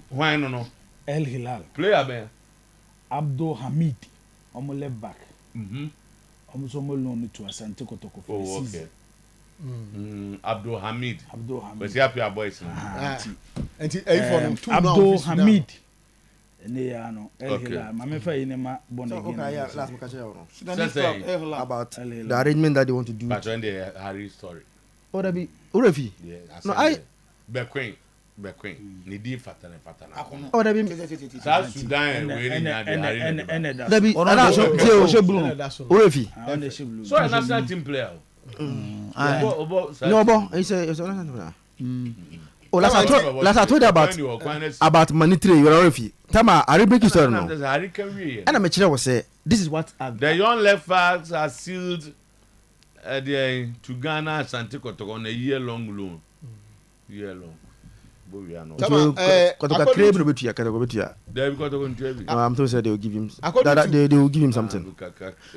Why no? El Hilal. Player man. Abdul Hamid. Omo left back. Mm-hmm. Somo loan to Asante Kotoko for the season. Abdul Hamid. Abdul Hamid. But he happy boys. Abdul Hamid. El Hilal. Mamefa inema born again. About the arrangement that they want to do. But when the Harry story. Oh, that be Urefi. Yeah. No, I. Bequin. Nidi fatana. Oh, that be South Sudan waiting at the Harry. That be. Urefi. So a national team player. No, but it's a national team player. Oh, last I told you about Manitri, you are Urefi. Tama, I break it down now. And I'm a say, this is what the young left backs are sealed to Ghana Asante Kotoko on a year-long loan. But we are not. I'm told they will give him. They will give him something.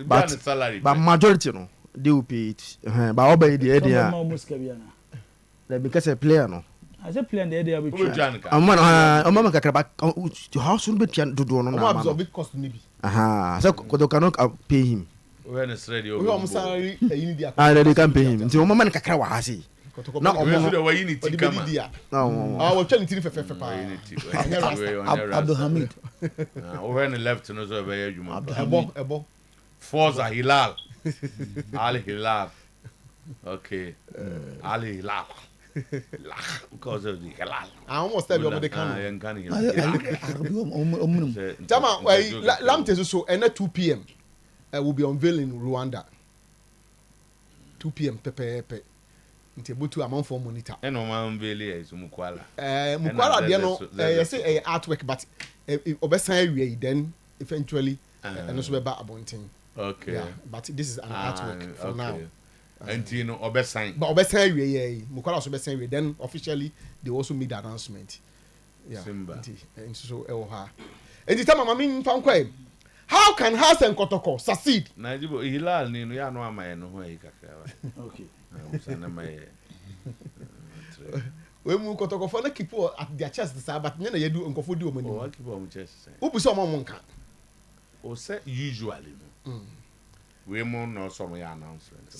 But majority, no, they will pay it. But obey the idea. Because a player, no. As a player, the idea of Mama Kakraba, how soon be to do on a big cost, maybe. Aha, so Koto cannot pay him. When it's ready, they can pay him. Until Mama Kakrawa has he. Not the way you need to come. No, I was telling you Abdul Hamid. When he left, no, so very you Ebo. Forza Hilal. Ali Hilal. Okay. Ali Hilal. Because of the Hilal. I almost tell you what they can. Tama, Lamptey so and at 2 p.m. Will be unveiling in Rwanda. 2 p.m. Pepe. Ntibutu amount for monitor. And no man really is Mukwala. Mukwala, they know, say artwork, but obesan then eventually and also about abonting. Okay. Yeah, but this is an artwork for now. And you know, obesan. But obesan Mukwala also obesan then officially they also made the announcement. Yeah. And so Elha. And the time I mean Fankwe. How can Asante Kotoko succeed? Najibo Hilal ni no ya no amaye no ho ikakra. Okay. We mu Kotoko for na keep at their chest say but na you do nkofo di omani. Oh, keep on chest say. Who be so mo nka? O say usually. We mo no some ya announcement.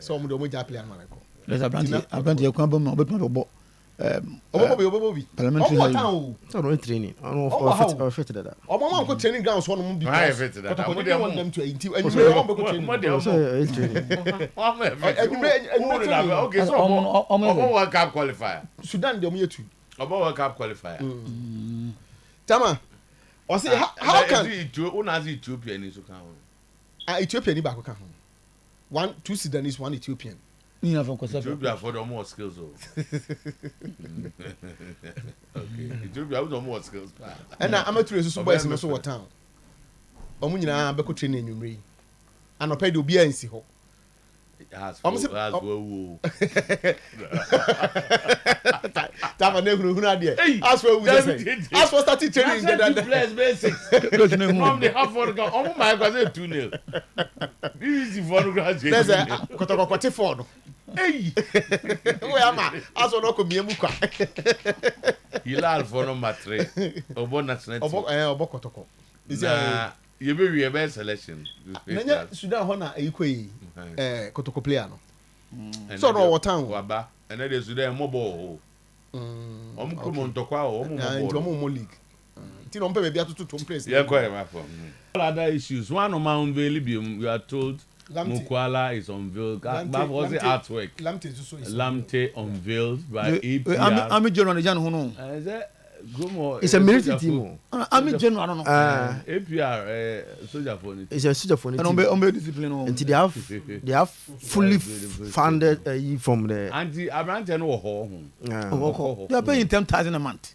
So mo do mo ja play am ko. Let's Abdul you come be obo. Obobi. Parliamentary. So no training. I don't fit that. Omo man go training ground so no mo be. I fit that. Kotoko dey want them to and you want go training. Okay, so omo World Cup qualifier. Sudan dey omo yetu. Omo World Cup qualifier. Tama. O say how can Ethiopia ni so kan ho. Ethiopia ni ba ko kan ho. 2 Sudanese, 1 Ethiopian. Ethiopia for the more skills. Okay. Ethiopia with more skills. And I'm a tourist boys in so town. Omu nyina be ko training enwumre. Anopa de obi ansi ho. As for starting training basics. From the half for go. Omo my go say 2-0. This is for graduate. There's a Kotoko kwate for no. Hey. We ama aso no ko miemu kwa. Hilal for number 3. Obo national. Obo Kotoko. Is you be we selection. Nanya Sudan ho na eyikoyi. Kotoko player no. So no what town waba and then Sudan mobile. Omo ntokwa omo league. Ti no mpe be atutu to place. Yeah, quite enough. All other issues. One of my unveilable, we are told Mukwala is unveiled. That was the artwork. Lamptey unveiled by APR. I'm a general who know. It's a military team. I'm a general. I don't know. APR soldier for it. It's a soldier for it. And discipline. Until they have fully funded from the anti-Abrantian or they are paying 10,000 a month.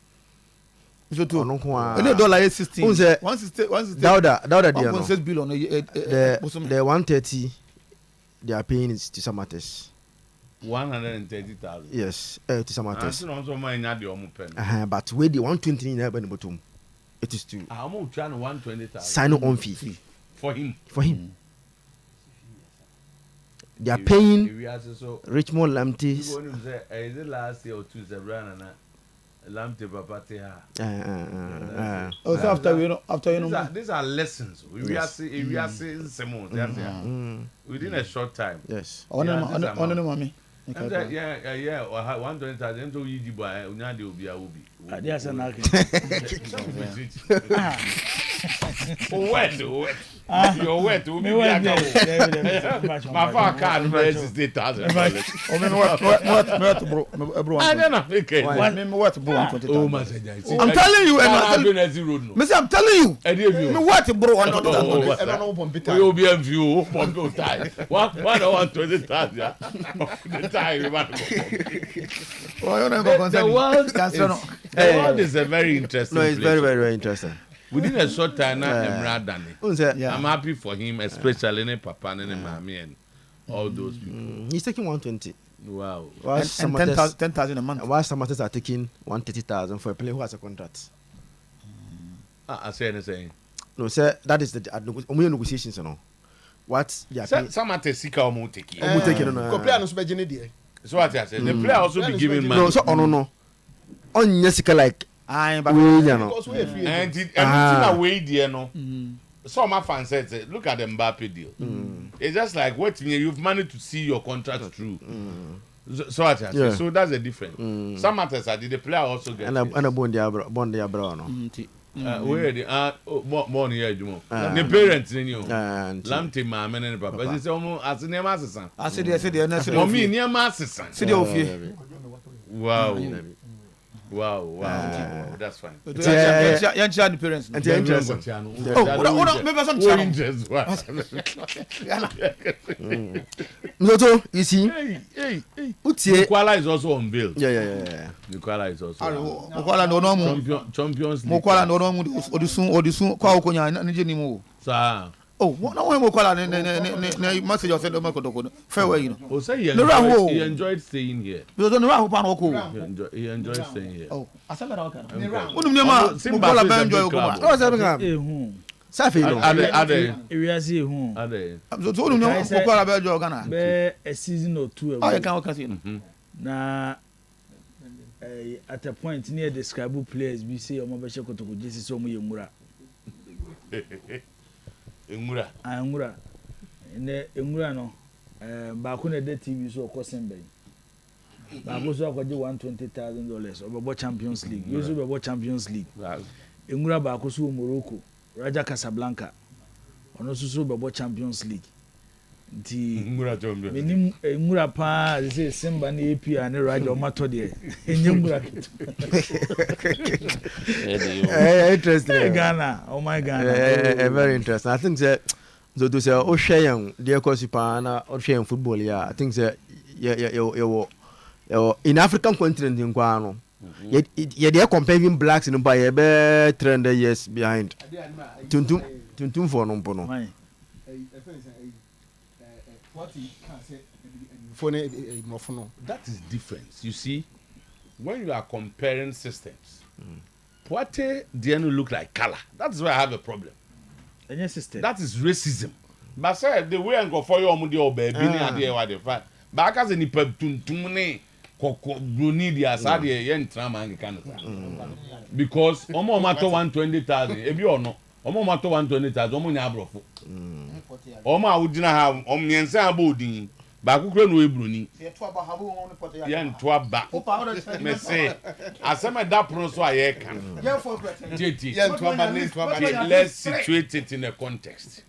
So to $16. 160. Dauda bill on the 130 they are paying is to some matters. 130,000. Yes, to some matters. But where the 120 in the bottom, it is to. How much? 120,000. Sign on fee for him. They are paying Richmond Lamptey. Is it last year or 2 Zebrana? Lamptey Papate ha. Oh, so after you know. These are lessons. We are seeing Simon. Within a short time. Yes. On mommy. Yeah. 120,000 into Yijiba. Unyadi will be a ubi. Yes, and I wet. You're wet. My father can't raise $8,000. I don't know. I'm telling you, I'm telling you. Me what, bro? You'll be a view from those times. 120,000. The world is a very interesting. No, it's very, very, very interesting. Within a short time, I'm happy for him, especially in Papa and Mammy and all those people. He's taking 120. Wow. And 10,000 a month. While some others are taking 130,000 for a player who has a contract. I say anything. No, sir, that is the negotiations, you know. What? Some at a sick or more taking. So what I said, the player also be giving money. No, so no. On Jessica like. And everything away there, no. Some of my fans said, look at the Mbappe deal. It's just like, wait, you've managed to see your contract through. So what I say, so that's the difference. Some matters are the player also get. And a bond their brown. Where the more near you, the parents in you, Lamptey, my man, and Papa. It's almost as near Master. I said, me near Master. Wow, that's fine. Young child parents. No, you see, Mukwala is also on bill. Yeah. Mukwala is also. Mukwala no Champions League. Mukwala no Odisun kwa ukonya nije ni mo. Sir. Oh, no one Mukwala ne message of Asante Kotoko. Farewell, you know. Oh, say he enjoyed staying here. Because on the Rahu pan oko. He enjoyed staying here. Oh, Asante Kotoko. Mukwala ben enjoy oko. Oh, Safi no. Safi no. Ade. Iriasi ehun. Ade. So no Mukwala ben enjoy Ghana. Be a season or two ago. Oh, you can see. Na at a point near the describe players we say Omobeshe Kotoko Jesus so mu yemura. Engura. Engura no. Ba ko na de TV so okosen ben. Ba ko so akoje $120,000 obo Champions League. You so obo Champions League. Engura ba ko so Morocco, Raja Casablanca. Ono so obo Champions League. Nti menim Engura pa say Simba na APR na Raja o mato de. Engura. Interesting. Ghana. Oh my God. Very interesting. I think that so to say Ocean dear Cosipana Ocean football yeah. I think that in African continent in Kwano. Yet they are comparing blacks in by a 300 years behind. Tuntum for no pono. That is different. You see, when you are comparing systems, Poate didn't look like color. That's why I have a problem. That is racism. But say the way I go for your money or baby, but I can't any tuntumne koko bruni dia sadi yen trama Canada. Because omo matter 120,000. If you no, omo matter 120,000. Omo nyabrofo. Omo awudina ha omyensa abodin. Ba kukro no ebruni. Yen to aba. Me say asema da pro so aye kan. Yen to aba ne to aba. Let's situate it in a context.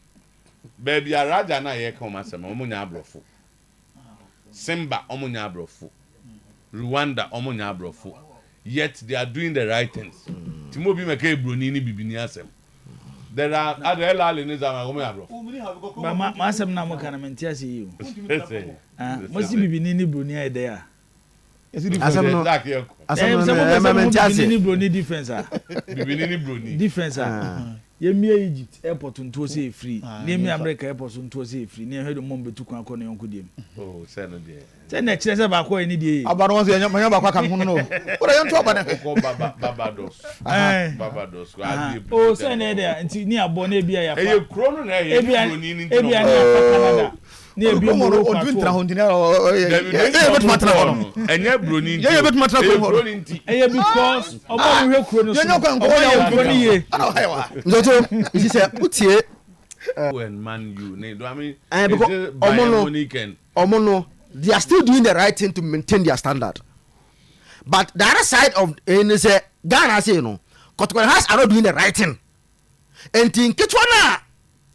Baby Araja na ye kan asema omo nyabrofo. Simba omo nyabrofo. Rwanda omo nyabrofo. Yet they are doing the right things. Timobi make ebruni ni bibini asem. There are other in but my some na mo kana mentia see you. Mo si bibini ni broni e there. Asam mentia ni broni difference ah. Bibini ni broni. Difference ah. Yemi Egypt airport nto say free. Yemi America airport nto say free. Ne hedo mo betu kan akọ na yonko dem. Oh, say no there. Say na kire say ba ko ni dey. Abaro won say manya ba kwa kan hu no. Ora yon to aba na. Barbados. Barbados. Oh, say na there nti ni abo na bia ya fa. Eye kro no na ye broni ni. Ebia na fa Canada. ne bi mo ro o dwintra ho ntina enye broni nti ye bet matra ko broni nti eye because omo hwe kuro no so ye kwa nko ya broni ye nzoto isi se utie when man you ne do I mean because omo no they are still doing the right thing to maintain their standard. But the other side of is Ghana say Kotoko has are not doing the right thing. And in Kitwana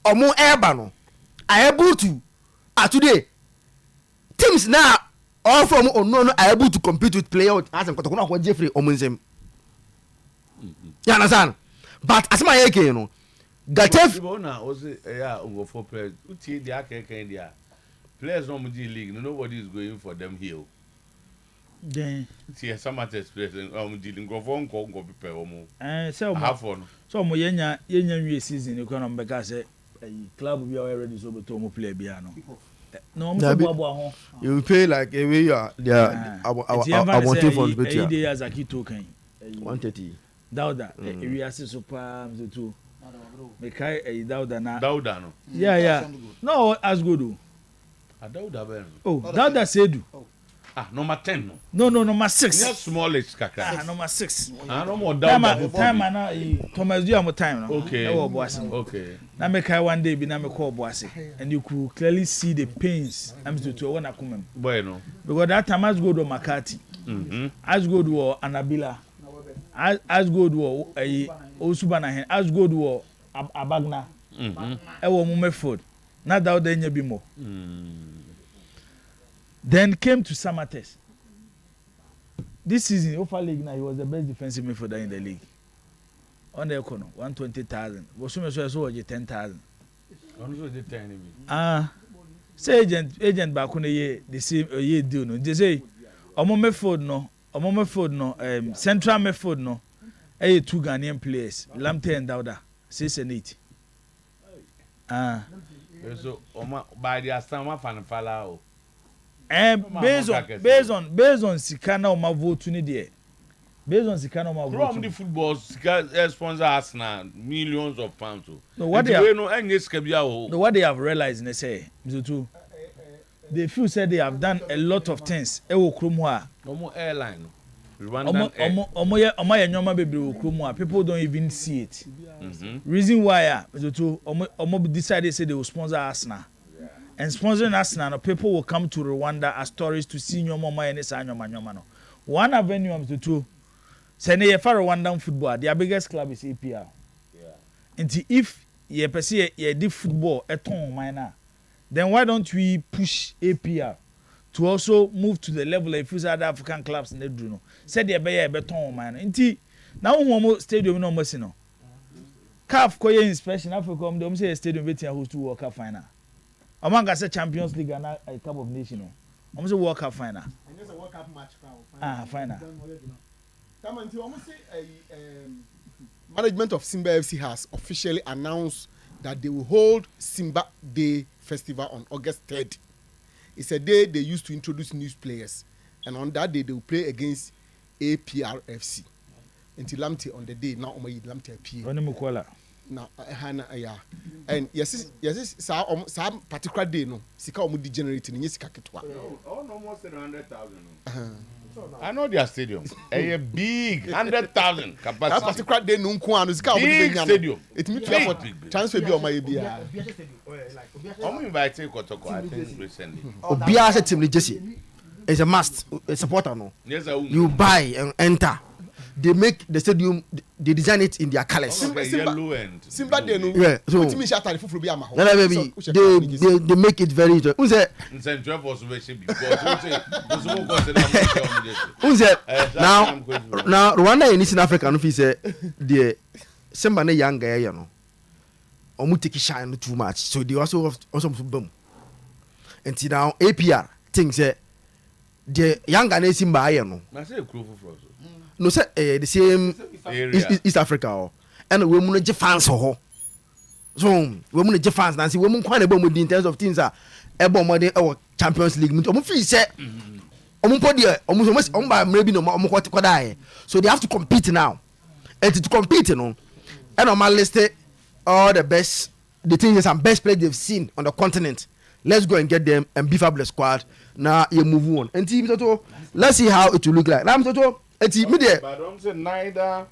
omo eba no are able to today teams now all from no are able to compete with players as Kotoko no Jeffrey omunzem. You understand? But as my eke Gatef na ozi go for players utie dia keke dia players no mudi league nobody is going for them here. Then see some at express dealing go prepare so so mo yenya nwie season ko no mbeka say club we are ready so beto mo play bia no mo bo ho you pay like a way you are I want you for the better e dey as akito kan 130 dauda we are so pa mzetu me kai dauda na dauda no yeah no as good dauda ben dauda sedu number 10 no number 6 yes smallish kaka number 6 no more dauda time na Thomas do am time no okay okay na me kai one day bi na me call boase and you could clearly see the pains I'm to one akumem bueno because that time as good o Makati as good wo Anabila as good wo Osubana hen as good wo Abagna e wo Mumeford na that dey nya bi mo then came to Samates. This season, Ofa League now, he was the best defensive midfielder in the league. On the econo, 120,000. Bosume so 10,000. Say agent back on the year, the same year deal no. They say, omo Meford no, central Meford no. Two Ghanaian players, R.Lamptey and Dauda, 6 and 8. So by the Asama fan fala. Based on Sikana or my vote ni there. Based on Sikana or my vote. From the football sponsor Arsenal millions of pounds. No, what they have realized they say, they feel said they have done a lot of things. No airline. People don't even see it. Reason why decided say they will sponsor Arsenal. And sponsoring Arsenal, people will come to Rwanda as tourists to see your mama and Sanyoma. One avenue to two. Send a Rwandan football. Their biggest club is APR. And if you perceive a deep football at home, minor, then why don't we push APR to also move to the level of other African clubs in the Bruno? Said they be a beton minor. And now one stadium no more. CAF Koye inspection Africa, they say a stadium waiting host to World Cup final. Among us, Champions League and a Cup of Nations. Almost a World Cup final. And there's a World Cup match. Final. Management of Simba FC has officially announced that they will hold Simba Day Festival on August 3rd. It's a day they used to introduce new players, and on that day they will play against APR FC. Until R.Lamptey on the day now, R.Lamptey Mukwala. Now, and yes, some particular day no. Sika omu degenerate ni sika ketwa. Oh, no more than 100,000. I know their stadium. A big 100,000 capacity. That particular day no nko anu sika omu big stadium. It means you have transfer bi o ma bia. I'm inviting Kotoko I think recently. Obia se team ni Jesse. It's a must. A supporter no. Yes, you buy and enter. They make the stadium, they design it in their colors. Yellow and Simba Day no. Yeah, so they make it very. Who's that? Now Rwanda in Eastern Africa, no, he said the Simba ne young guy, you know, omu take shine too much, so they also boom. And now APR things that the young guy Simba, you know. No, say the same East Africa, and we mun fans ho. So we mun fans na see we mun kwan ebo mu in terms of things are ebo mo dey our Champions League. Omo feel say omo podi omo ba maybe no omo kwada. So they have to compete now. And to compete, you know, and on my list all the best, the things and best players they've seen on the continent. let's go and get them and beef up the squad. Now you move on. And team Toto, let's see how it will look like. Ram Toto, and team me there. But don't say neither